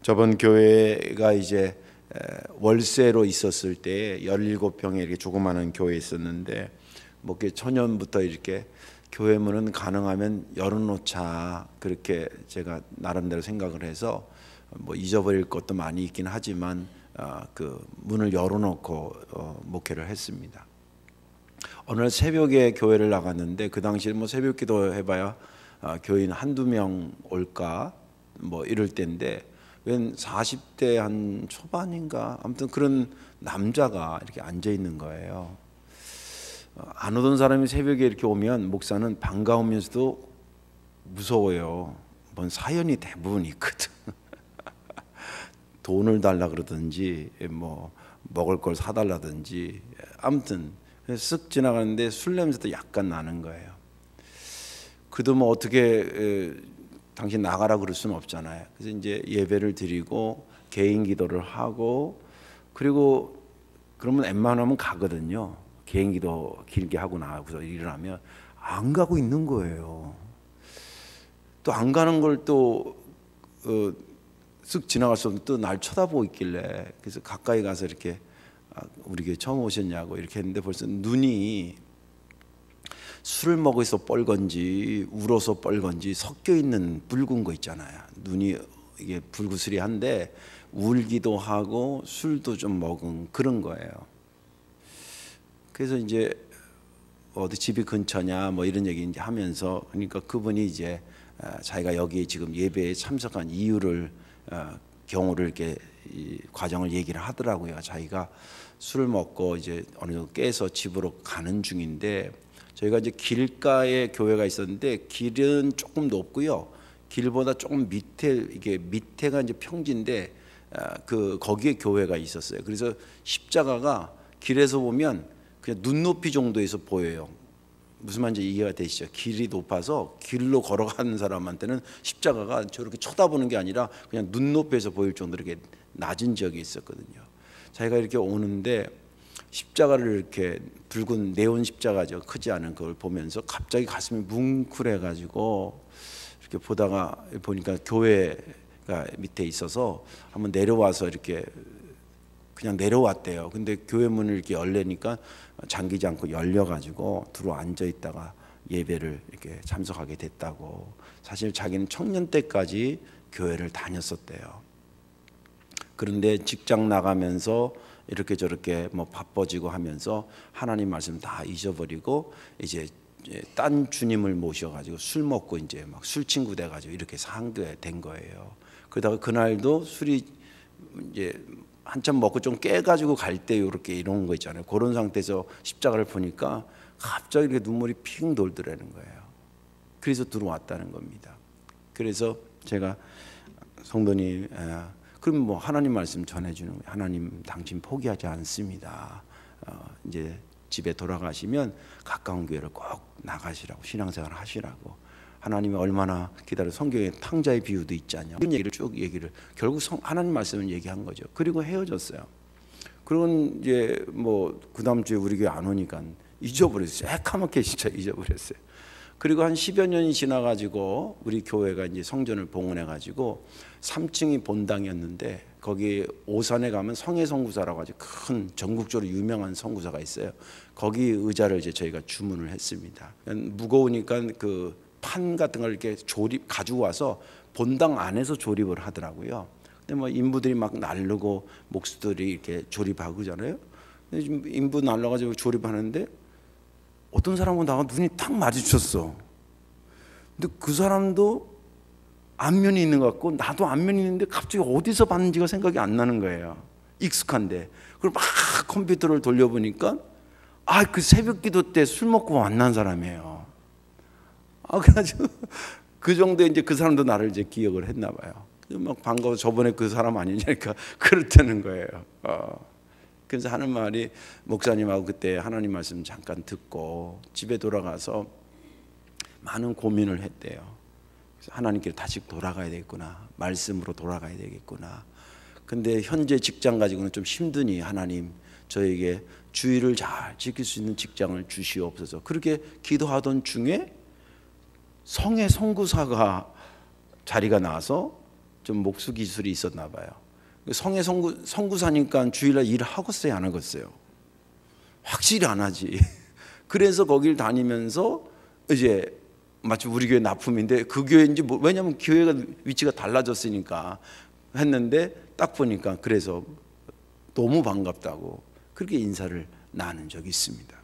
저번 교회가 이제 월세로 있었을 때 17평에 이렇게 조그마한 교회에 있었는데 뭐 초년부터 이렇게 교회 문은 가능하면 열어놓자 그렇게 제가 나름대로 생각을 해서 뭐 잊어버릴 것도 많이 있긴 하지만 그 문을 열어놓고 목회를 했습니다. 어느 날 새벽에 교회를 나갔는데 그 당시에 뭐 새벽기도 해봐야 교인 한두 명 올까 뭐 이럴 때인데 웬 40대 한 초반인가 아무튼 그런 남자가 이렇게 앉아 있는 거예요. 안 오던 사람이 새벽에 이렇게 오면 목사는 반가우면서도 무서워요. 뭔 사연이 대부분 있거든. 돈을 달라 그러든지 뭐 먹을 걸 사달라든지 아무튼 쓱 지나가는데 술 냄새도 약간 나는 거예요. 그래도 뭐 어떻게 당신 나가라 그럴 수는 없잖아요. 그래서 이제 예배를 드리고 개인 기도를 하고 그리고 그러면 웬만하면 가거든요. 개인 기도 길게 하고 나와서 일어나면 안 가고 있는 거예요. 또 안 가는 걸 또 쓱 지나가서 또 날 쳐다보고 있길래 그래서 가까이 가서 이렇게 우리 교회 처음 오셨냐고 이렇게 했는데 벌써 눈이 술을 먹어서 뻘건지 울어서 뻘건지 섞여 있는 붉은 거 있잖아요. 눈이 이게 불구스리한데 울기도 하고 술도 좀 먹은 그런 거예요. 그래서 이제 어디 집이 근처냐 뭐 이런 얘기 이제 하면서 그러니까 그분이 이제 자기가 여기 지금 예배에 참석한 이유를 경우를 이렇게 이 과정을 얘기를 하더라고요. 자기가 술을 먹고 이제 어느 정도 깨서 집으로 가는 중인데 저희가 이제 길가에 교회가 있었는데 길은 조금 높고요. 길보다 조금 밑에 이게 밑에가 이제 평지인데 거기에 교회가 있었어요. 그래서 십자가가 길에서 보면 그냥 눈높이 정도에서 보여요. 무슨 말인지 이해가 되시죠? 길이 높아서 길로 걸어가는 사람한테는 십자가가 저렇게 쳐다보는 게 아니라 그냥 눈높이에서 보일 정도로 이렇게 낮은 지역이 있었거든요. 자기가 이렇게 오는데 십자가를 이렇게 붉은 네온 십자가죠. 크지 않은 그걸 보면서 갑자기 가슴이 뭉클해가지고 이렇게 보다가 보니까 교회가 밑에 있어서 한번 내려와서 이렇게 그냥 내려왔대요. 근데 교회 문을 이렇게 열려니까 잠기지 않고 열려가지고 들어 앉아 있다가 예배를 이렇게 참석하게 됐다고. 사실 자기는 청년 때까지 교회를 다녔었대요. 그런데 직장 나가면서 이렇게 저렇게 뭐 바빠지고 하면서 하나님 말씀 다 잊어버리고 이제 딴 주님을 모셔가지고 술 먹고 이제 막 술 친구 돼가지고 이렇게 상게 된 거예요. 그러다가 그날도 술이 이제 한참 먹고 좀 깨가지고 갈 때 이렇게 이런 거 있잖아요. 그런 상태에서 십자가를 보니까 갑자기 이렇게 눈물이 핑 돌더라는 거예요. 그래서 들어왔다는 겁니다. 그래서 제가 성도님, 그럼 뭐 하나님 말씀 전해주는 거예요. 하나님 당신 포기하지 않습니다. 이제 집에 돌아가시면 가까운 교회를 꼭 나가시라고 신앙생활 하시라고. 하나님이 얼마나 기다려 성경에 탕자의 비유도 있잖아요. 이런 얘기를 쭉 결국 하나님 말씀을 얘기한 거죠. 그리고 헤어졌어요. 그런 이제 뭐 그 다음 주에 우리 교회 안 오니까 잊어버렸어요. 새까맣게 진짜 잊어버렸어요. 그리고 한 10여 년이 지나가지고 우리 교회가 이제 성전을 봉헌해가지고 3층이 본당이었는데 거기 오산에 가면 성회성구사라고 아주 큰 전국적으로 유명한 성구사가 있어요. 거기 의자를 이제 저희가 주문을 했습니다. 무거우니까 그 판 같은 걸 이렇게 가지고 와서 본당 안에서 조립을 하더라고요. 근데 뭐 인부들이 막 날르고 목수들이 이렇게 조립하고 그러잖아요. 근데 지금 인부 날라가지고 조립하는데 어떤 사람은 나가 눈이 탁 마주쳤어. 근데 그 사람도 안면이 있는 것 같고 나도 안면이 있는데 갑자기 어디서 봤는지가 생각이 안 나는 거예요. 익숙한데. 그리고 막 컴퓨터를 돌려보니까 그 새벽 기도 때 술 먹고 만난 사람이에요. 그래가지고 그 정도에 이제 그 사람도 나를 이제 기억을 했나 봐요. 막 반가워 저번에 그 사람 아니냐니까 그렇다는 거예요. 그래서 하는 말이 목사님하고 그때 하나님 말씀 잠깐 듣고 집에 돌아가서 많은 고민을 했대요. 그래서 하나님께로 다시 돌아가야 되겠구나. 말씀으로 돌아가야 되겠구나. 근데 현재 직장 가지고는 좀 힘드니 하나님 저에게 주의를 잘 지킬 수 있는 직장을 주시옵소서. 그렇게 기도하던 중에 성의 선구사가 자리가 나와서 좀 목수 기술이 있었나 봐요. 성에 선구사니까 주일날 일하겠어요, 안 하겠어요? 확실히 안 하지. 그래서 거길 다니면서 이제 마치 우리 교회 납품인데 그 교회인지 왜냐하면 교회가 위치가 달라졌으니까 했는데 딱 보니까 그래서 너무 반갑다고 그렇게 인사를 나눈 적이 있습니다.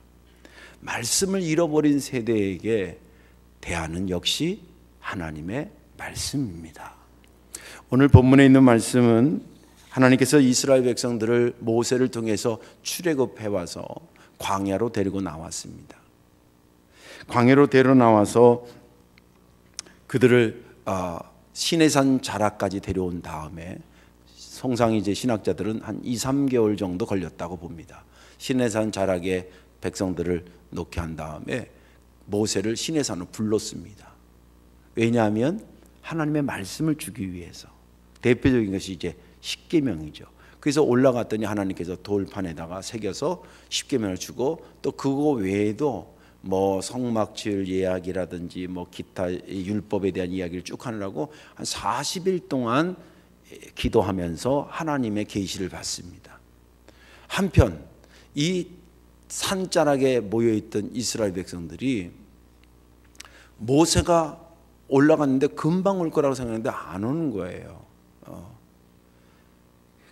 말씀을 잃어버린 세대에게 대안은 역시 하나님의 말씀입니다. 오늘 본문에 있는 말씀은 하나님께서 이스라엘 백성들을 모세를 통해서 출애굽해 와서 광야로 데리고 나왔습니다. 광야로 데리고 나와서 그들을 시내산 자락까지 데려온 다음에 성상 이제 신학자들은 한 2-3개월 정도 걸렸다고 봅니다. 시내산 자락에 백성들을 놓게 한 다음에 모세를 시내산으로 불렀습니다. 왜냐하면 하나님의 말씀을 주기 위해서. 대표적인 것이 이제 십계명이죠. 그래서 올라갔더니 하나님께서 돌판에다가 새겨서 십계명을 주고 또 그거 외에도 뭐 성막지을 이야기라든지 뭐 기타 율법에 대한 이야기를 쭉 하느라고 한 40일 동안 기도하면서 하나님의 계시를 받습니다. 한편 이 산자락에 모여있던 이스라엘 백성들이 모세가 올라갔는데 금방 올 거라고 생각했는데 안 오는 거예요.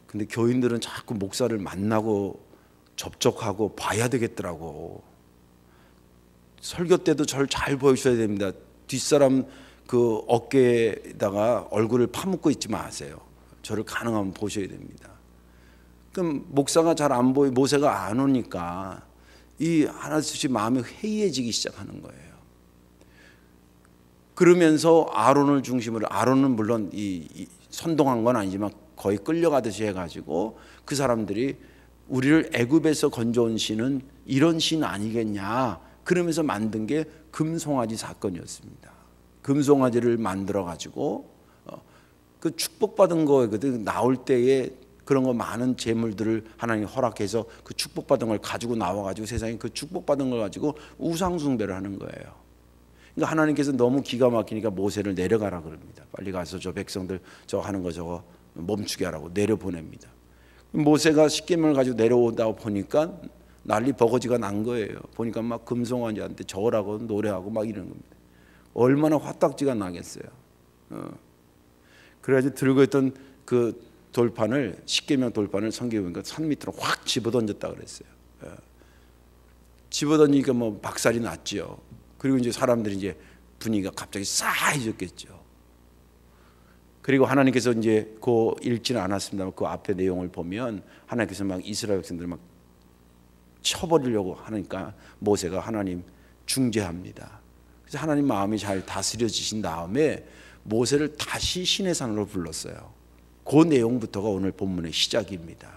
근데 교인들은 자꾸 목사를 만나고 접촉하고 봐야 되겠더라고. 설교 때도 저를 잘 보여주셔야 됩니다. 뒷사람 그 어깨에다가 얼굴을 파묻고 있지 마세요. 저를 가능하면 보셔야 됩니다. 그럼 목사가 잘 안 보이, 모세가 안 오니까 이 하나씩 마음이 해이해지기 시작하는 거예요. 그러면서 아론을 중심으로, 아론은 물론 이 선동한 건 아니지만 거의 끌려가듯이 해가지고 그 사람들이 우리를 애굽에서 건져온 신은 이런 신 아니겠냐 그러면서 만든 게 금송아지 사건이었습니다. 금송아지를 만들어 가지고 그 축복받은 거거든. 나올 때에 그런 거 많은 재물들을 하나님이 허락해서 그 축복받은 걸 가지고 나와가지고 세상에 그 축복받은 걸 가지고 우상숭배를 하는 거예요. 그러니까 하나님께서 너무 기가 막히니까 모세를 내려가라 그럽니다. 빨리 가서 저 백성들 저 하는 거 저거 멈추게 하라고 내려보냅니다. 모세가 십계명을 가지고 내려오다 보니까 난리 버거지가 난 거예요. 보니까 막 금송아지한테 절하고 노래하고 막 이러는 겁니다. 얼마나 화딱지가 나겠어요. 그래가지고 들고 있던 그 돌판을, 십계명 돌판을 성경에 보니까 산 밑으로 확 집어던졌다 그랬어요. 집어던지니까 뭐 박살이 났죠. 그리고 이제 사람들이 이제 분위기가 갑자기 싸해졌겠죠. 그리고 하나님께서 이제 그 읽지는 않았습니다만 그 앞에 내용을 보면 하나님께서 막 이스라엘 백성들 막 쳐버리려고 하니까 모세가 하나님 중재합니다. 그래서 하나님 마음이 잘 다스려지신 다음에 모세를 다시 시내산으로 불렀어요. 그 내용부터가 오늘 본문의 시작입니다.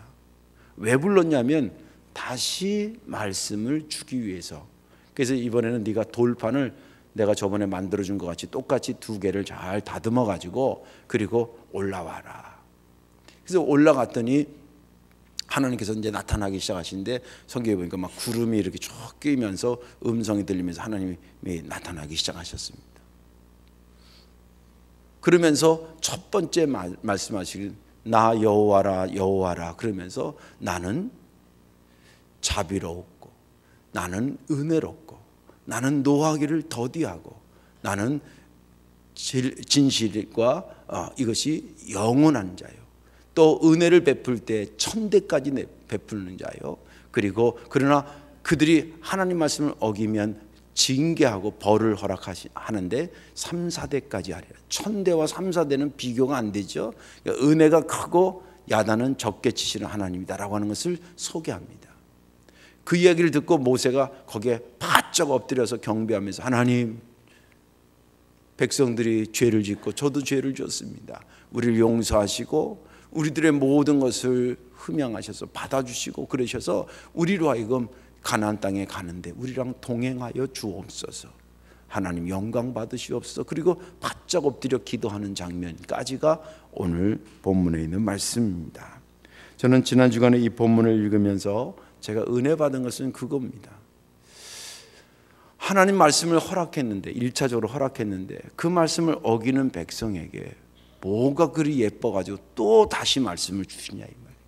왜 불렀냐면 다시 말씀을 주기 위해서. 그래서 이번에는 네가 돌판을 내가 저번에 만들어준 것 같이 똑같이 2개를 잘 다듬어 가지고 그리고 올라와라. 그래서 올라갔더니 하나님께서 이제 나타나기 시작하시는데 성경에 보니까 막 구름이 이렇게 쭉 끼면서 음성이 들리면서 하나님이 나타나기 시작하셨습니다. 그러면서 첫 번째 말씀하시길 나 여호와라 여호와라 그러면서 나는 자비로웠고 나는 은혜롭고 나는 노하기를 더디하고 나는 진실과 이것이 영원한 자요. 또 은혜를 베풀 때 1000대까지 베푸는 자요. 그리고 그러나 그들이 하나님 말씀을 어기면 징계하고 벌을 허락하는데 3-4대까지 하리라. 1000대와 3-4대는 비교가 안 되죠. 그러니까 은혜가 크고 야단은 적게 치시는 하나님이다라고 하는 것을 소개합니다. 그 이야기를 듣고 모세가 거기에 바짝 엎드려서 경배하면서 하나님, 백성들이 죄를 짓고 저도 죄를 졌습니다. 우리를 용서하시고 우리들의 모든 것을 흠양하셔서 받아주시고 그러셔서 우리로 하여금 가나안 땅에 가는데 우리랑 동행하여 주옵소서. 하나님 영광 받으시옵소서. 그리고 바짝 엎드려 기도하는 장면까지가 오늘 본문에 있는 말씀입니다. 저는 지난 주간에 이 본문을 읽으면서 제가 은혜 받은 것은 그겁니다. 하나님 말씀을 허락했는데 1차적으로 허락했는데 그 말씀을 어기는 백성에게 뭐가 그리 예뻐가지고 또 다시 말씀을 주시냐 이 말이에요.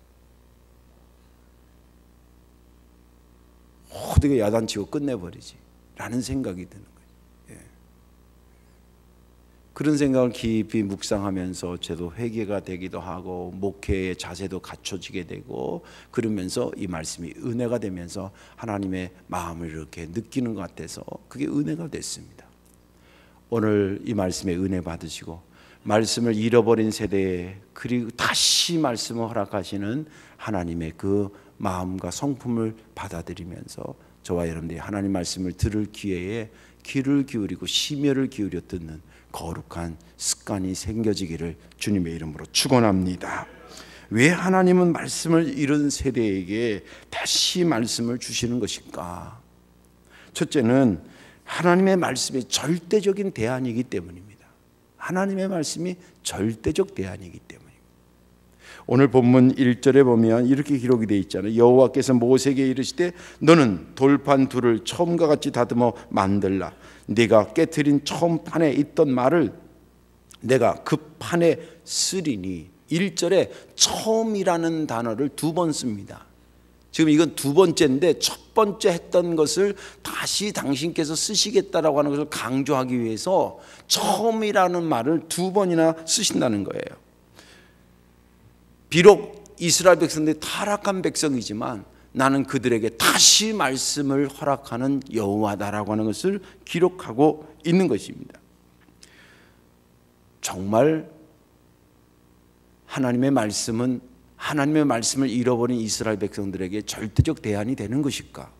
어떻게 야단치고 끝내버리지 라는 생각이 드는 거예요. 그런 생각을 깊이 묵상하면서 저도 회개가 되기도 하고 목회의 자세도 갖춰지게 되고, 그러면서 이 말씀이 은혜가 되면서 하나님의 마음을 이렇게 느끼는 것 같아서 그게 은혜가 됐습니다. 오늘 이 말씀에 은혜 받으시고 말씀을 잃어버린 세대에 그리고 다시 말씀을 허락하시는 하나님의 그 마음과 성품을 받아들이면서 저와 여러분들이 하나님 말씀을 들을 기회에 귀를 기울이고 심혈을 기울여 듣는 거룩한 습관이 생겨지기를 주님의 이름으로 축원합니다. 왜 하나님은 말씀을 잃은 세대에게 다시 말씀을 주시는 것일까? 첫째는 하나님의 말씀이 절대적인 대안이기 때문입니다. 하나님의 말씀이 절대적 대안이기 때문입니다. 오늘 본문 1절에 보면 이렇게 기록이 되어 있잖아요. 여호와께서 모세에게 이르시되 너는 돌판 둘을 처음과 같이 다듬어 만들라. 네가 깨트린 처음 판에 있던 말을 내가 그 판에 쓰리니. 1절에 처음이라는 단어를 2번 씁니다. 지금 이건 2번째인데 첫 번째 했던 것을 다시 당신께서 쓰시겠다라고 하는 것을 강조하기 위해서 처음이라는 말을 2번이나 쓰신다는 거예요. 비록 이스라엘 백성들이 타락한 백성이지만 나는 그들에게 다시 말씀을 허락하는 여호와다라고 하는 것을 기록하고 있는 것입니다. 정말 하나님의 말씀은 하나님의 말씀을 잃어버린 이스라엘 백성들에게 절대적 대안이 되는 것일까?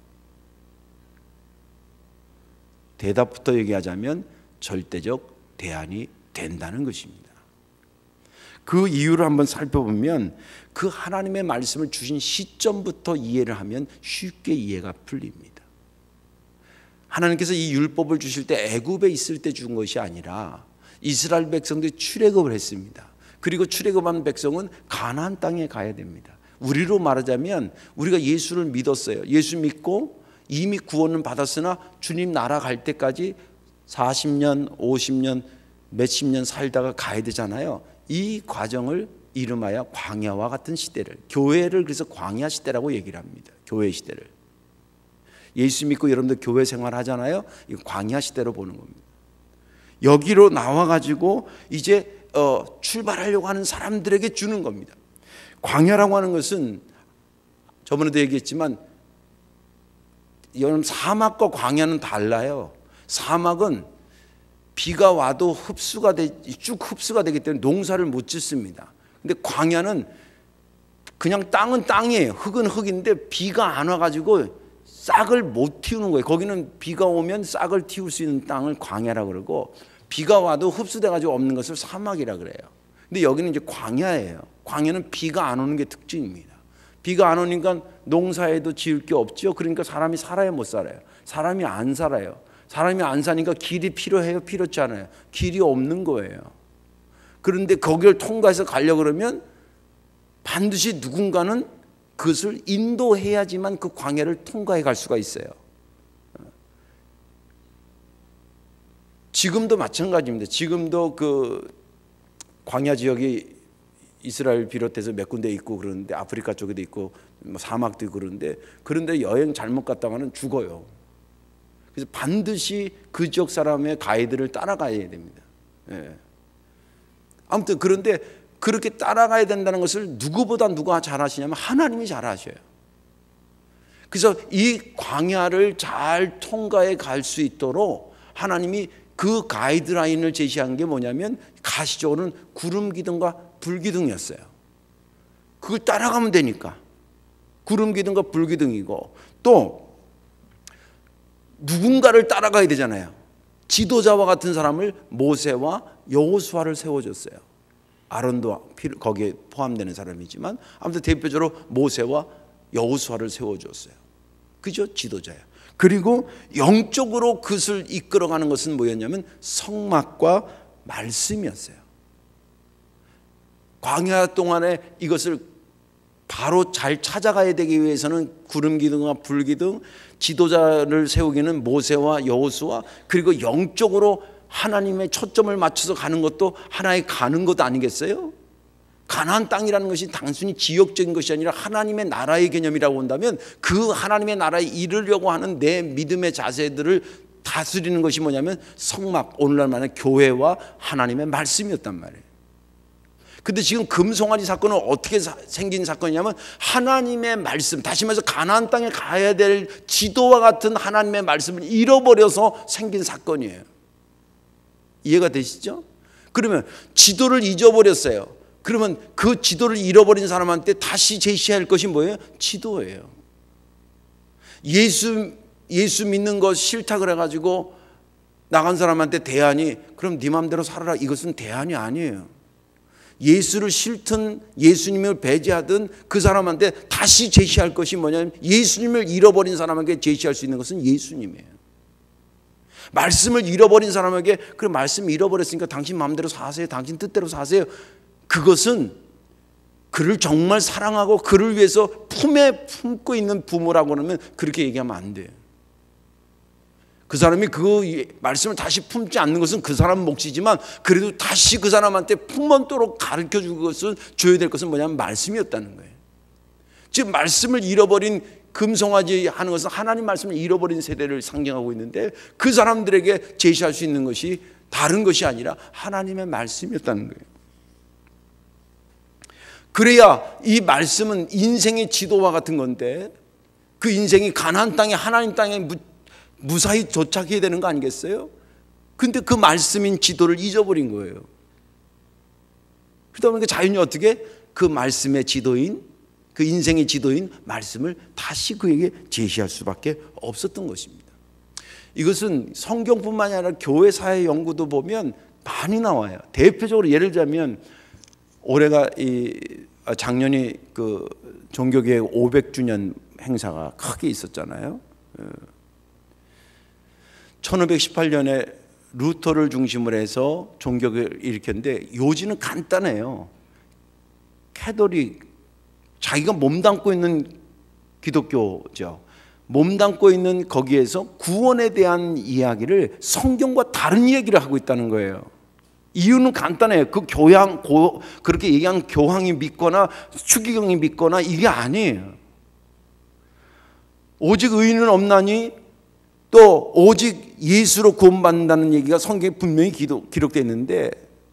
대답부터 얘기하자면 절대적 대안이 된다는 것입니다. 그 이유를 한번 살펴보면 그 하나님의 말씀을 주신 시점부터 이해를 하면 쉽게 이해가 풀립니다. 하나님께서 이 율법을 주실 때 애굽에 있을 때 준 것이 아니라 이스라엘 백성들이 출애굽을 했습니다. 그리고 출애굽한 백성은 가나안 땅에 가야 됩니다. 우리로 말하자면 우리가 예수를 믿었어요. 예수 믿고 이미 구원은 받았으나 주님 나라 갈 때까지 40년, 50년, 몇십 년 살다가 가야 되잖아요. 이 과정을 이름하여 광야와 같은 시대를, 교회를 그래서 광야 시대라고 얘기를 합니다. 교회 시대를. 예수 믿고 여러분들 교회 생활 하잖아요. 이 광야 시대로 보는 겁니다. 여기로 나와가지고 이제 출발하려고 하는 사람들에게 주는 겁니다. 광야라고 하는 것은 저번에도 얘기했지만 여러분 사막과 광야는 달라요. 사막은 비가 와도 쭉 흡수가 되기 때문에 농사를 못 짓습니다. 근데 광야는 그냥 땅은 땅이에요. 흙은 흙인데 비가 안 와가지고 싹을 못 틔우는 거예요. 거기는 비가 오면 싹을 틔울 수 있는 땅을 광야라고 그러고 비가 와도 흡수돼가지고 없는 것을 사막이라 그래요. 근데 여기는 이제 광야예요. 광야는 비가 안 오는 게 특징입니다. 비가 안 오니까 농사에도 지을 게 없죠. 그러니까 사람이 살아야 못 살아요. 사람이 안 살아요. 사람이 안 사니까 길이 필요해요? 필요치 않아요? 길이 없는 거예요. 그런데 거기를 통과해서 가려고 그러면 반드시 누군가는 그것을 인도해야지만 그 광야를 통과해 갈 수가 있어요. 지금도 마찬가지입니다. 지금도 그 광야 지역이 이스라엘 비롯해서 몇 군데 있고 그러는데 아프리카 쪽에도 있고 뭐 사막도 있고 그런데 여행 잘못 갔다가는 죽어요. 그래서 반드시 그 지역 사람의 가이드를 따라가야 됩니다. 예. 아무튼 그런데 그렇게 따라가야 된다는 것을 누구보다 누가 잘하시냐면 하나님이 잘하셔요. 그래서 이 광야를 잘 통과해 갈 수 있도록 하나님이 그 가이드라인을 제시한 게 뭐냐면 가시적으로는 구름 기둥과 불 기둥이었어요. 그걸 따라가면 되니까 구름 기둥과 불 기둥이고 또 누군가를 따라가야 되잖아요. 지도자와 같은 사람을 모세와 여호수아를 세워줬어요. 아론도 거기에 포함되는 사람이지만 아무튼 대표적으로 모세와 여호수아를 세워줬어요. 그죠? 지도자예요. 그리고 영적으로 그것을 이끌어가는 것은 뭐였냐면 성막과 말씀이었어요. 광야 동안에 이것을 바로 잘 찾아가야 되기 위해서는 구름 기둥과 불 기둥, 지도자를 세우기는 모세와 여호수아, 그리고 영적으로 하나님의 초점을 맞춰서 가는 것도 하나의 가는 것 아니겠어요? 가나안 땅이라는 것이 단순히 지역적인 것이 아니라 하나님의 나라의 개념이라고 본다면 그 하나님의 나라에 이르려고 하는 내 믿음의 자세들을 다스리는 것이 뭐냐면 성막, 오늘날 말하는 교회와 하나님의 말씀이었단 말이에요. 근데 지금 금송아지 사건은 어떻게 생긴 사건이냐면 하나님의 말씀, 다시 말해서 가나안 땅에 가야 될 지도와 같은 하나님의 말씀을 잃어버려서 생긴 사건이에요. 이해가 되시죠? 그러면 지도를 잊어버렸어요. 그러면 그 지도를 잃어버린 사람한테 다시 제시할 것이 뭐예요? 지도예요. 예수 믿는 거 싫다 그래가지고 나간 사람한테 대안이 그럼 네 맘대로 살아라, 이것은 대안이 아니에요. 예수를 싫든 예수님을 배제하든 그 사람한테 다시 제시할 것이 뭐냐면 예수님을 잃어버린 사람에게 제시할 수 있는 것은 예수님이에요. 말씀을 잃어버린 사람에게 그 말씀 잃어버렸으니까 당신 마음대로 사세요, 당신 뜻대로 사세요. 그것은 그를 정말 사랑하고 그를 위해서 품에 품고 있는 부모라고 그러면 그렇게 얘기하면 안 돼요. 그 사람이 그 말씀을 다시 품지 않는 것은 그 사람 몫이지만 그래도 다시 그 사람한테 품었도록 가르쳐 줄 것은, 줘야 될 것은 뭐냐면 말씀이었다는 거예요. 즉 말씀을 잃어버린 금송아지 하는 것은 하나님 말씀을 잃어버린 세대를 상징하고 있는데 그 사람들에게 제시할 수 있는 것이 다른 것이 아니라 하나님의 말씀이었다는 거예요. 그래야 이 말씀은 인생의 지도와 같은 건데 그 인생이 가나안 땅에 하나님 땅에 무사히 도착해야 되는 거 아니겠어요? 근데 그 말씀인 지도를 잊어버린 거예요. 그러다 보니까 자연히 어떻게 그 말씀의 지도인, 그 인생의 지도인 말씀을 다시 그에게 제시할 수밖에 없었던 것입니다. 이것은 성경뿐만이 아니라 교회 사회 연구도 보면 많이 나와요. 대표적으로 예를 들자면 올해가 작년이 그 종교개혁 500주년 행사가 크게 있었잖아요. 1518년에 루터를 중심으로 해서 종교개혁을 일으켰는데 요지는 간단해요. 캐톨릭, 자기가 몸담고 있는 기독교죠. 몸담고 있는 거기에서 구원에 대한 이야기를 성경과 다른 얘기를 하고 있다는 거예요. 이유는 간단해요. 그 그렇게 얘기한 교황이 믿거나 추기경이 믿거나 이게 아니에요. 오직 의인은 없나니 또 오직 예수로 구원받는다는 얘기가 성경에 분명히 기록되어 있는데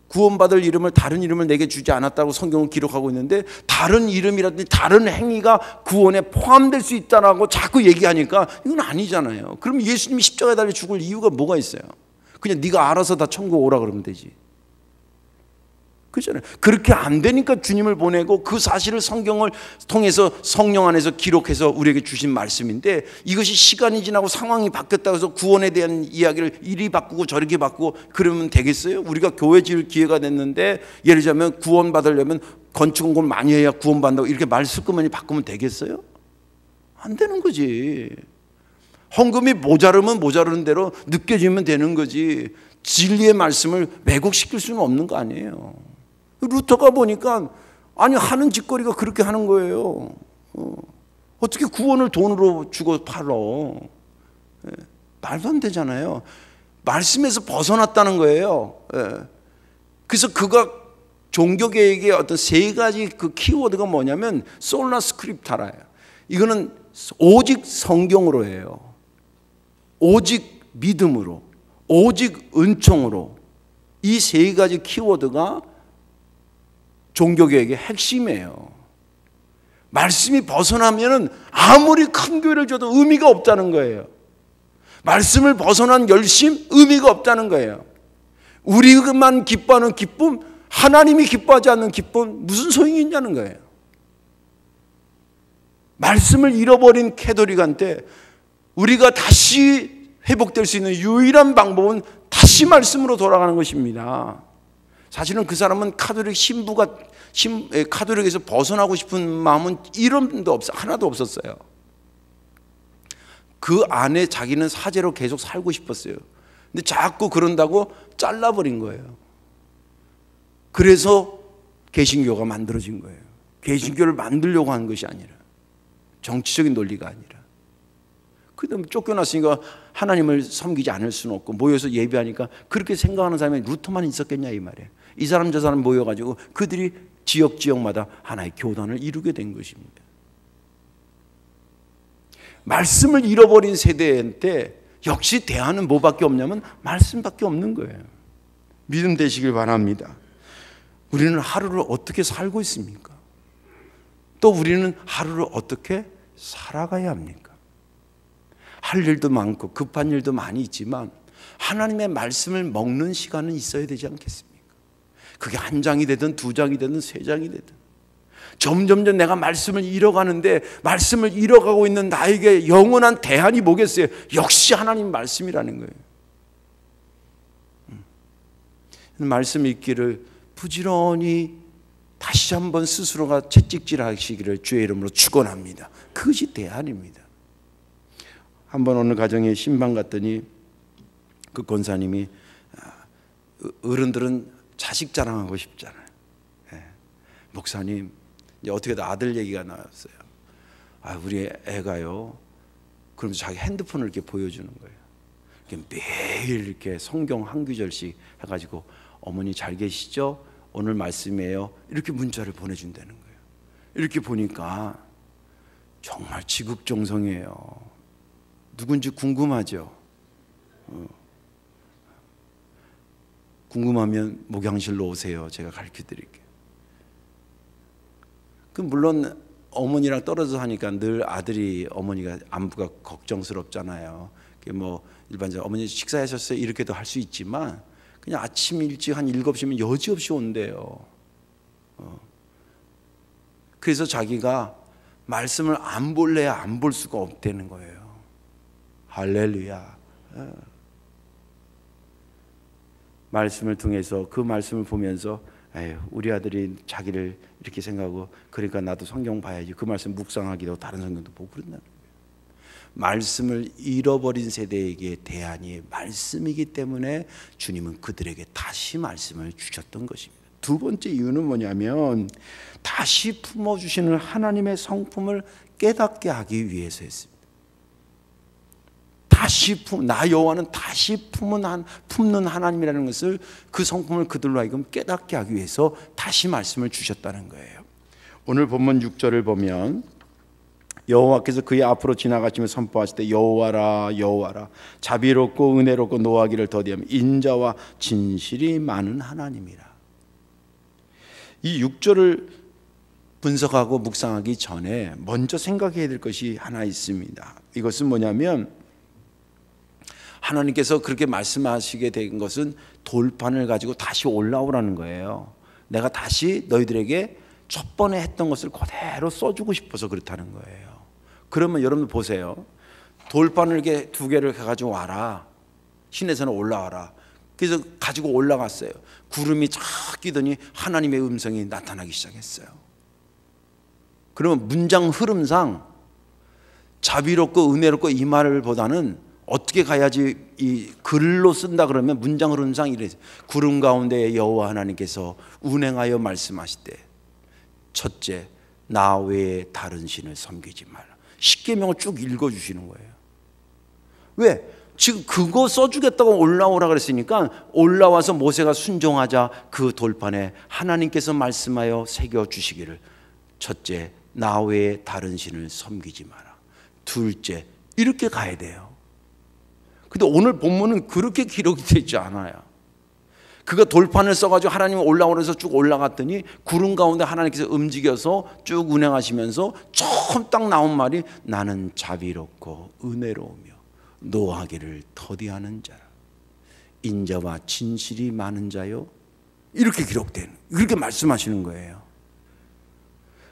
구원받을 이름을 다른 이름을 내게 주지 않았다고 성경은 기록하고 있는데 다른 이름이라든지 다른 행위가 구원에 포함될 수 있다라고 자꾸 얘기하니까 이건 아니잖아요. 그럼 예수님이 십자가에 달려 죽을 이유가 뭐가 있어요? 그냥 네가 알아서 다 천국 오라 그러면 되지. 그렇잖아요. 그렇게 안 되니까 주님을 보내고 그 사실을 성경을 통해서 성령 안에서 기록해서 우리에게 주신 말씀인데 이것이 시간이 지나고 상황이 바뀌었다고 해서 구원에 대한 이야기를 이리 바꾸고 저렇게 바꾸고 그러면 되겠어요? 우리가 교회 지을 기회가 됐는데 예를 들자면 구원 받으려면 건축공고를 많이 해야 구원받는다고 이렇게 말 습관만 바꾸면 되겠어요? 안 되는 거지. 헌금이 모자르면 모자르는 대로 느껴지면 되는 거지 진리의 말씀을 왜곡시킬 수는 없는 거 아니에요. 루터가 보니까 아니 하는 짓거리가 그렇게 하는 거예요. 어떻게 구원을 돈으로 주고 팔어? 말도 안 되잖아요. 말씀에서 벗어났다는 거예요. 그래서 그가 종교개혁의 어떤 세 가지 그 키워드가 뭐냐면 솔라 스크립타라예요. 이거는 오직 성경으로 해요. 오직 믿음으로, 오직 은총으로. 이 세 가지 키워드가 종교개혁의 핵심이에요. 말씀이 벗어나면 아무리 큰 교회를 줘도 의미가 없다는 거예요. 말씀을 벗어난 열심, 의미가 없다는 거예요. 우리만 기뻐하는 기쁨, 하나님이 기뻐하지 않는 기쁨, 무슨 소용이 있냐는 거예요. 말씀을 잃어버린 캐톨릭한테 우리가 다시 회복될 수 있는 유일한 방법은 다시 말씀으로 돌아가는 것입니다. 사실은 그 사람은 카톨릭에서 벗어나고 싶은 마음은 이름도 하나도 없었어요. 그 안에 자기는 사제로 계속 살고 싶었어요. 근데 자꾸 그런다고 잘라버린 거예요. 그래서 개신교가 만들어진 거예요. 개신교를 만들려고 하는 것이 아니라 정치적인 논리가 아니라. 그다음에 쫓겨났으니까 하나님을 섬기지 않을 수는 없고 모여서 예배하니까 그렇게 생각하는 사람이 루터만 있었겠냐 이 말이에요. 이 사람 저 사람 모여가지고 그들이 지역마다 하나의 교단을 이루게 된 것입니다. 말씀을 잃어버린 세대한테 역시 대안은 뭐밖에 없냐면 말씀밖에 없는 거예요. 믿음 되시길 바랍니다. 우리는 하루를 어떻게 살고 있습니까? 또 우리는 하루를 어떻게 살아가야 합니까? 할 일도 많고 급한 일도 많이 있지만 하나님의 말씀을 먹는 시간은 있어야 되지 않겠습니까? 그게 한 장이 되든 두 장이 되든 세 장이 되든 점점점 내가 말씀을 잃어가는데 말씀을 잃어가고 있는 나에게 영원한 대안이 뭐겠어요? 역시 하나님 말씀이라는 거예요. 말씀 읽기를 부지런히 다시 한번 스스로가 채찍질하시기를 주의 이름으로 축원합니다. 그것이 대안입니다. 한번 어느 가정에 신방 갔더니 그 권사님이 어른들은 자식 자랑하고 싶잖아요. 목사님 이제 어떻게든 아들 얘기가 나왔어요. 우리 애가요. 그러면서 자기 핸드폰을 이렇게 보여주는 거예요. 이렇게 매일 이렇게 성경 한 구절씩 해가지고 어머니 잘 계시죠? 오늘 말씀이에요. 이렇게 문자를 보내준다는 거예요. 이렇게 보니까 정말 지극정성이에요. 누군지 궁금하죠? 궁금하면 목양실로 오세요. 제가 가르쳐 드릴게요. 물론 어머니랑 떨어져서 하니까 늘 아들이 어머니가 안부가 걱정스럽잖아요. 뭐 일반적으로 어머니 식사하셨어요? 이렇게도 할 수 있지만 그냥 아침 일찍 한 7시면 여지없이 온대요. 그래서 자기가 말씀을 안 볼래야 안 볼 수가 없다는 거예요. 할렐루야. 말씀을 통해서 그 말씀을 보면서 우리 아들이 자기를 이렇게 생각하고 그러니까 나도 성경 봐야지. 그 말씀 묵상하기도 하고 다른 성경도 보고 그런다는 거예요. 말씀을 잃어버린 세대에게 대안이 말씀이기 때문에 주님은 그들에게 다시 말씀을 주셨던 것입니다. 두 번째 이유는 뭐냐면 다시 품어주시는 하나님의 성품을 깨닫게 하기 위해서였습니다. 나 여호와는 다시 품는 하나님이라는 것을 그 성품을 그들로 하여금 깨닫게 하기 위해서 다시 말씀을 주셨다는 거예요. 오늘 본문 6절을 보면 여호와께서 그의 앞으로 지나가시며 선포하실 때 여호와라 여호와라 자비롭고 은혜롭고 노하기를 더디하며 인자와 진실이 많은 하나님이라. 이 6절을 분석하고 묵상하기 전에 먼저 생각해야 될 것이 하나 있습니다. 이것은 뭐냐면 하나님께서 그렇게 말씀하시게 된 것은 돌판을 가지고 다시 올라오라는 거예요. 내가 다시 너희들에게 첫 번에 했던 것을 그대로 써주고 싶어서 그렇다는 거예요. 그러면 여러분 보세요. 돌판을 이렇게 두 개를 가지고 와라. 신에서는 올라와라. 그래서 가지고 올라갔어요. 구름이 쫙 끼더니 하나님의 음성이 나타나기 시작했어요. 그러면 문장 흐름상 자비롭고 은혜롭고 이 말보다는 어떻게 가야지 이 글로 쓴다 그러면 문장 흐름상 이래. 구름 가운데 여호와 하나님께서 운행하여 말씀하시되 첫째 나 외에 다른 신을 섬기지 말라. 십계명을 쭉 읽어주시는 거예요. 왜? 지금 그거 써주겠다고 올라오라 그랬으니까 올라와서 모세가 순종하자 그 돌판에 하나님께서 말씀하여 새겨주시기를 첫째 나 외에 다른 신을 섬기지 마라. 둘째 이렇게 가야 돼요. 근데 오늘 본문은 그렇게 기록이 되지 않아요. 그가 돌판을 써가지고 하나님 올라오면서 쭉 올라갔더니 구름 가운데 하나님께서 움직여서 쭉 운행하시면서 처음 딱 나온 말이 나는 자비롭고 은혜로우며 노하기를 더디하는 자라 인자와 진실이 많은 자요. 이렇게 기록된 그렇게 말씀하시는 거예요.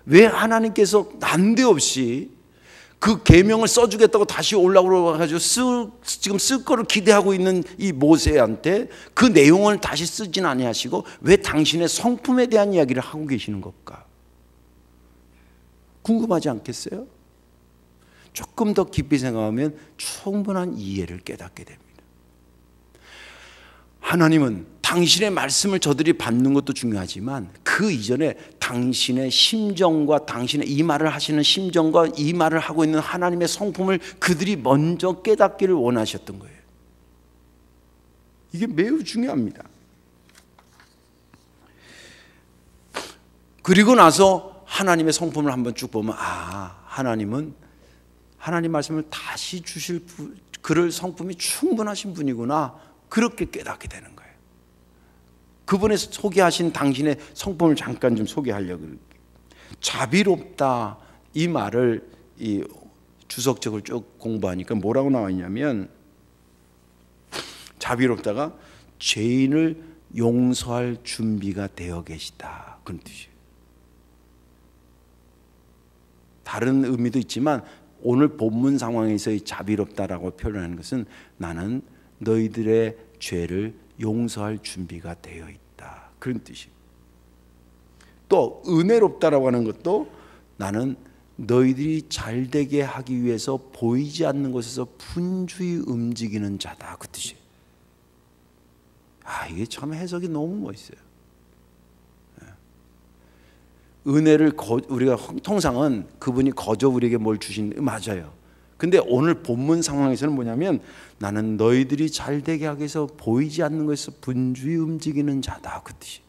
왜 하나님께서 난데없이 그 계명을 써주겠다고 다시 올라오셔가지고 지금 쓸 거를 기대하고 있는 이 모세한테 그 내용을 다시 쓰진 아니하시고 왜 당신의 성품에 대한 이야기를 하고 계시는 걸까? 궁금하지 않겠어요? 조금 더 깊이 생각하면 충분한 이해를 깨닫게 됩니다. 하나님은 당신의 말씀을 저들이 받는 것도 중요하지만 그 그 이전에 당신의 심정과 당신의 이 말을 하시는 심정과 이 말을 하고 있는 하나님의 성품을 그들이 먼저 깨닫기를 원하셨던 거예요. 이게 매우 중요합니다. 그리고 나서 하나님의 성품을 한번 쭉 보면 하나님은 하나님 말씀을 다시 주실 그럴 성품이 충분하신 분이구나, 그렇게 깨닫게 되는 거예요. 그분의 소개하신 당신의 성품을 잠깐 좀 소개하려고 그럴게요. 자비롭다, 이 말을 이 주석적을 쭉 공부하니까 뭐라고 나와 있냐면, 자비롭다가 죄인을 용서할 준비가 되어 계시다, 그런 뜻이에요. 다른 의미도 있지만 오늘 본문 상황에서의 자비롭다라고 표현하는 것은 나는 너희들의 죄를 용서할 준비가 되어 있다, 그런 뜻이에요. 또 은혜롭다라고 하는 것도 나는 너희들이 잘되게 하기 위해서 보이지 않는 곳에서 분주히 움직이는 자다, 그 뜻이에요. 이게 참 해석이 너무 멋있어요. 은혜를 우리가 통상은 그분이 거저 우리에게 뭘 주신, 맞아요. 근데 오늘 본문 상황에서는 뭐냐면 나는 너희들이 잘되게 하기 위해서 보이지 않는 것에서 분주히 움직이는 자다, 그 뜻이.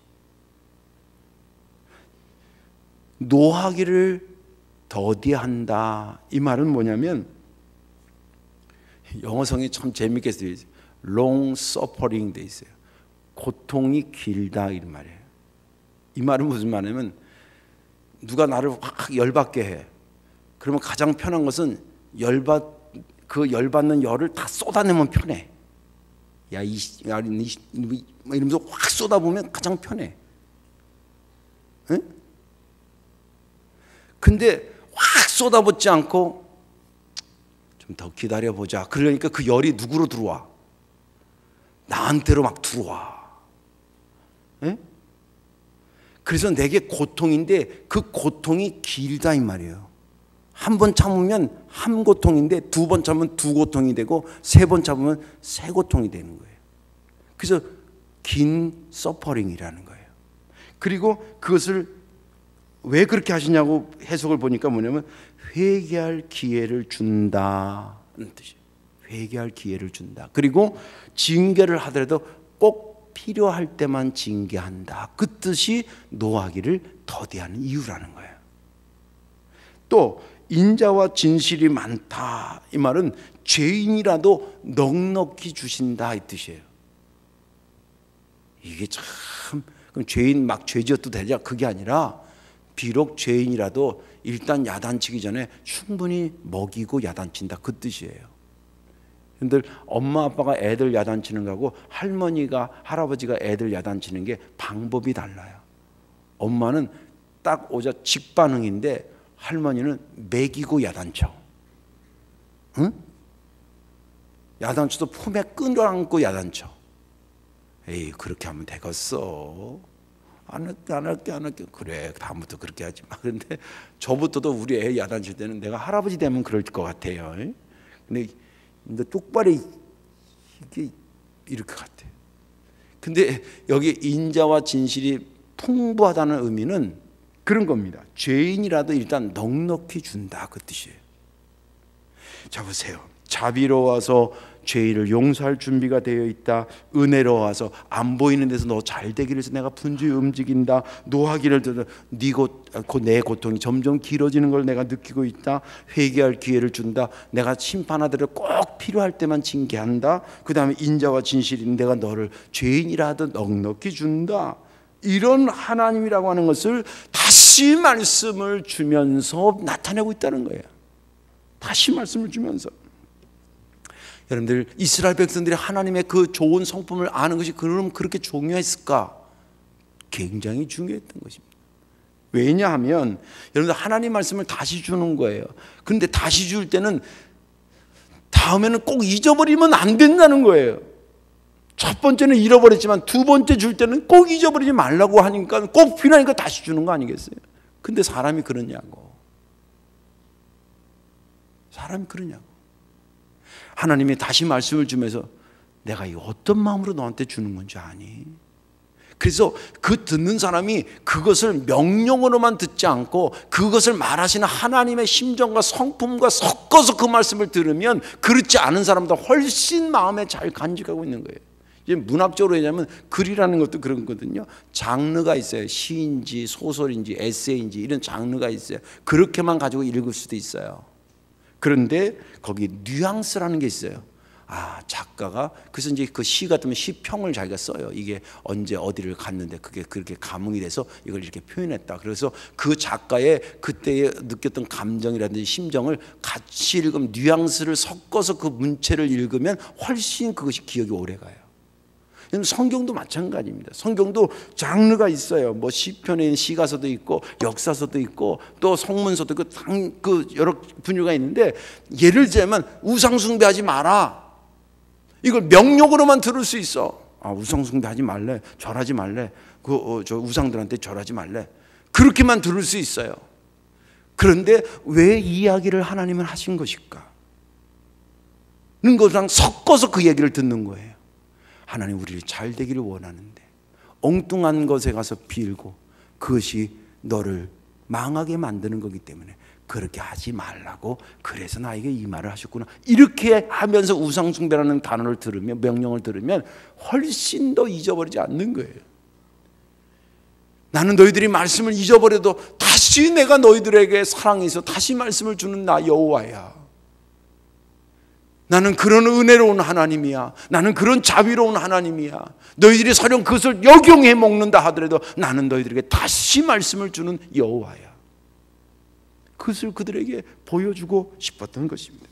노하기를 더디한다, 이 말은 뭐냐면 영어성이 참 재밌게 쓰여 있어요. long suffering 돼 있어요. 고통이 길다, 이 말이에요. 이 말은 무슨 말이냐면 누가 나를 확 열받게 해. 그러면 가장 편한 것은 그 열받는 열을 다 쏟아내면 편해. 이러면서 확 쏟아보면 가장 편해. 응? 근데 확 쏟아붓지 않고 좀 더 기다려보자. 그러니까 그 열이 누구로 들어와? 나한테로 막 들어와. 응? 그래서 내게 고통인데 그 고통이 길다, 이 말이에요. 한 번 참으면 한 고통인데 두 번 참으면 두 고통이 되고 세 번 참으면 세 고통이 되는 거예요. 그래서 긴 서퍼링이라는 거예요. 그리고 그것을 왜 그렇게 하시냐고 해석을 보니까 뭐냐면 회개할 기회를 준다는 뜻이에요. 회개할 기회를 준다. 그리고 징계를 하더라도 꼭 필요할 때만 징계한다, 그 뜻이 노하기를 더디하는 이유라는 거예요. 또 인자와 진실이 많다, 이 말은 죄인이라도 넉넉히 주신다, 이 뜻이에요. 이게 참, 그럼 죄인 막 죄지어도 되냐, 그게 아니라 비록 죄인이라도 일단 야단치기 전에 충분히 먹이고 야단친다, 그 뜻이에요. 근데 엄마 아빠가 애들 야단치는 거하고 할아버지가 애들 야단치는 게 방법이 달라요. 엄마는 딱 오자 직반응인데 할머니는 먹이고 야단쳐. 응? 야단쳐도 품에 끌어안고 야단쳐. 에이, 그렇게 하면 되겠어. 안 할게. 그래, 다음부터 그렇게 하지 마. 그런데 저부터도 우리 애 야단칠 때는 내가 할아버지 되면 그럴 것 같아요. 근데 똑바로 이게 이렇게 같아요. 근데 여기 인자와 진실이 풍부하다는 의미는 그런 겁니다. 죄인이라도 일단 넉넉히 준다, 그 뜻이에요. 자, 보세요. 자비로워서 죄인을 용서할 준비가 되어 있다. 은혜로워서 안 보이는 데서 너 잘 되기를 위해서 내가 분주히 움직인다. 노하기를 들어 내 고통이 점점 길어지는 걸 내가 느끼고 있다. 회개할 기회를 준다. 내가 심판하더라도 꼭 필요할 때만 징계한다. 그 다음에 인자와 진실인 내가 너를 죄인이라도 넉넉히 준다. 이런 하나님이라고 하는 것을 다시 말씀을 주면서 나타내고 있다는 거예요. 다시 말씀을 주면서. 여러분들, 이스라엘 백성들이 하나님의 그 좋은 성품을 아는 것이 그럼 그렇게 중요했을까? 굉장히 중요했던 것입니다. 왜냐하면 여러분들, 하나님 말씀을 다시 주는 거예요. 그런데 다시 줄 때는 다음에는 꼭 잊어버리면 안 된다는 거예요. 첫 번째는 잃어버렸지만 두 번째 줄 때는 꼭 잊어버리지 말라고 하니까 꼭 필요하니까 다시 주는 거 아니겠어요? 근데 사람이 그러냐고. 사람이 그러냐고. 하나님이 다시 말씀을 주면서 내가 이 어떤 마음으로 너한테 주는 건지 아니? 그래서 그 듣는 사람이 그것을 명령으로만 듣지 않고 그것을 말하시는 하나님의 심정과 성품과 섞어서 그 말씀을 들으면 그렇지 않은 사람보다 훨씬 마음에 잘 간직하고 있는 거예요. 이제 문학적으로 얘기하면 글이라는 것도 그런 거거든요. 장르가 있어요. 시인지 소설인지 에세이인지 이런 장르가 있어요. 그렇게만 가지고 읽을 수도 있어요. 그런데 거기 뉘앙스라는 게 있어요. 작가가 그래서 이제 그 시 같으면 시평을 자기가 써요. 이게 언제 어디를 갔는데 그게 그렇게 감흥이 돼서 이걸 이렇게 표현했다. 그래서 그 작가의 그때에 느꼈던 감정이라든지 심정을 같이 읽으면 뉘앙스를 섞어서 그 문체를 읽으면 훨씬 그것이 기억이 오래가요. 성경도 마찬가지입니다. 성경도 장르가 있어요. 뭐 시편에 시가서도 있고 역사서도 있고 또 성문서도 있고 그 여러 분류가 있는데 예를 들면 우상 숭배하지 마라. 이걸 명령으로만 들을 수 있어. 우상 숭배하지 말래. 절하지 말래. 저 우상들한테 절하지 말래. 그렇게만 들을 수 있어요. 그런데 왜 이 이야기를 하나님은 하신 것일까? 는 것랑 섞어서 그 얘기를 듣는 거예요. 하나님 우리를 잘 되기를 원하는데 엉뚱한 것에 가서 빌고 그것이 너를 망하게 만드는 거기 때문에 그렇게 하지 말라고 그래서 나에게 이 말을 하셨구나. 이렇게 하면서 우상숭배라는 단어를 들으면 명령을 들으면 훨씬 더 잊어버리지 않는 거예요. 나는 너희들이 말씀을 잊어버려도 다시 내가 너희들에게 사랑해서 다시 말씀을 주는 나 여호와야. 나는 그런 은혜로운 하나님이야. 나는 그런 자비로운 하나님이야. 너희들이 설령 그것을 역용해 먹는다 하더라도 나는 너희들에게 다시 말씀을 주는 여호와야. 그것을 그들에게 보여주고 싶었던 것입니다.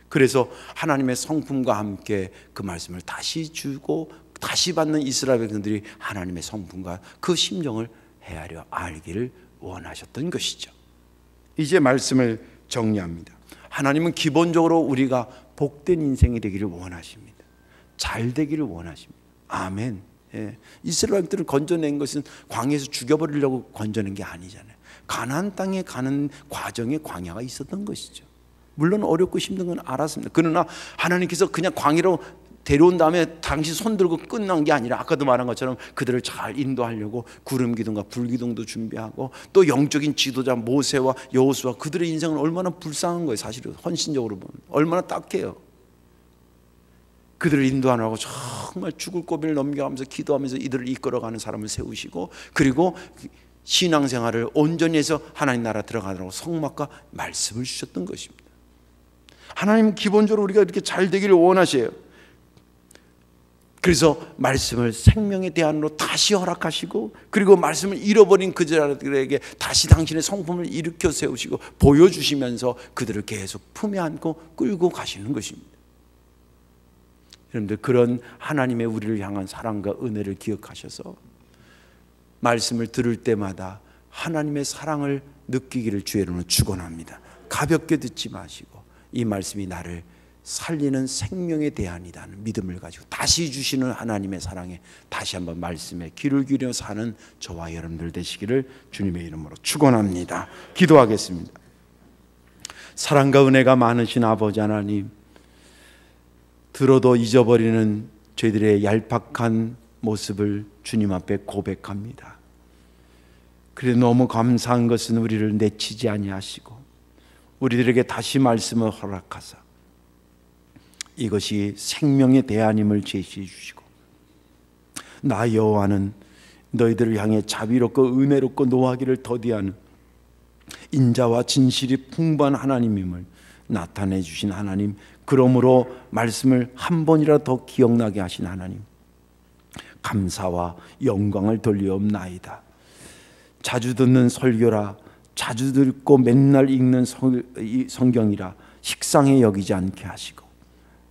그래서 하나님의 성품과 함께 그 말씀을 다시 주고 다시 받는 이스라엘 백성들이 하나님의 성품과 그 심정을 헤아려 알기를 원하셨던 것이죠. 이제 말씀을 정리합니다. 하나님은 기본적으로 우리가 복된 인생이 되기를 원하십니다. 잘 되기를 원하십니다. 아멘. 이스라엘 백성들을 건져낸 것은 광야에서 죽여버리려고 건져낸 게 아니잖아요. 가나안 땅에 가는 과정에 광야가 있었던 것이죠. 물론 어렵고 힘든 건 알았습니다. 그러나 하나님께서 그냥 광야로 데려온 다음에 당신 손 들고 끝난 게 아니라 아까도 말한 것처럼 그들을 잘 인도하려고 구름 기둥과 불 기둥도 준비하고 또 영적인 지도자 모세와 여호수아 그들의 인생은 얼마나 불쌍한 거예요. 사실은 헌신적으로 보면 얼마나 딱해요. 그들을 인도하느라고 정말 죽을 고비를 넘겨가면서 기도하면서 이들을 이끌어가는 사람을 세우시고 그리고 신앙생활을 온전히 해서 하나님 나라 들어가느라고 성막과 말씀을 주셨던 것입니다. 하나님은 기본적으로 우리가 이렇게 잘 되기를 원하셔요. 그래서 말씀을 생명의 대안으로 다시 허락하시고 그리고 말씀을 잃어버린 그들에게 다시 당신의 성품을 일으켜 세우시고 보여주시면서 그들을 계속 품에 안고 끌고 가시는 것입니다. 여러분들 그런 하나님의 우리를 향한 사랑과 은혜를 기억하셔서 말씀을 들을 때마다 하나님의 사랑을 느끼기를 주의 이름으로 축원합니다. 가볍게 듣지 마시고 이 말씀이 나를 살리는 생명의 대안이라는 믿음을 가지고 다시 주시는 하나님의 사랑에 다시 한번 말씀에 귀를 기울여 사는 저와 여러분들 되시기를 주님의 이름으로 축원합니다. 기도하겠습니다. 사랑과 은혜가 많으신 아버지 하나님, 들어도 잊어버리는 저희들의 얄팍한 모습을 주님 앞에 고백합니다. 그래 너무 감사한 것은 우리를 내치지 아니하시고 우리들에게 다시 말씀을 허락하사 이것이 생명의 대안임을 제시해 주시고 나 여호와는 너희들을 향해 자비롭고 은혜롭고 노하기를 더디하는 인자와 진실이 풍부한 하나님임을 나타내 주신 하나님, 그러므로 말씀을 한 번이라도 더 기억나게 하신 하나님, 감사와 영광을 돌리옵나이다. 자주 듣는 설교라, 자주 듣고 맨날 읽는 성경이라 식상해 여기지 않게 하시고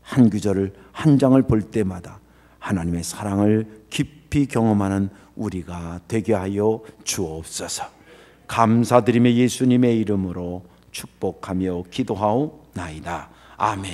한 구절을 한 장을 볼 때마다 하나님의 사랑을 깊이 경험하는 우리가 되게 하여 주옵소서. 감사드리며 예수님의 이름으로 축복하며 기도하옵나이다. 아멘.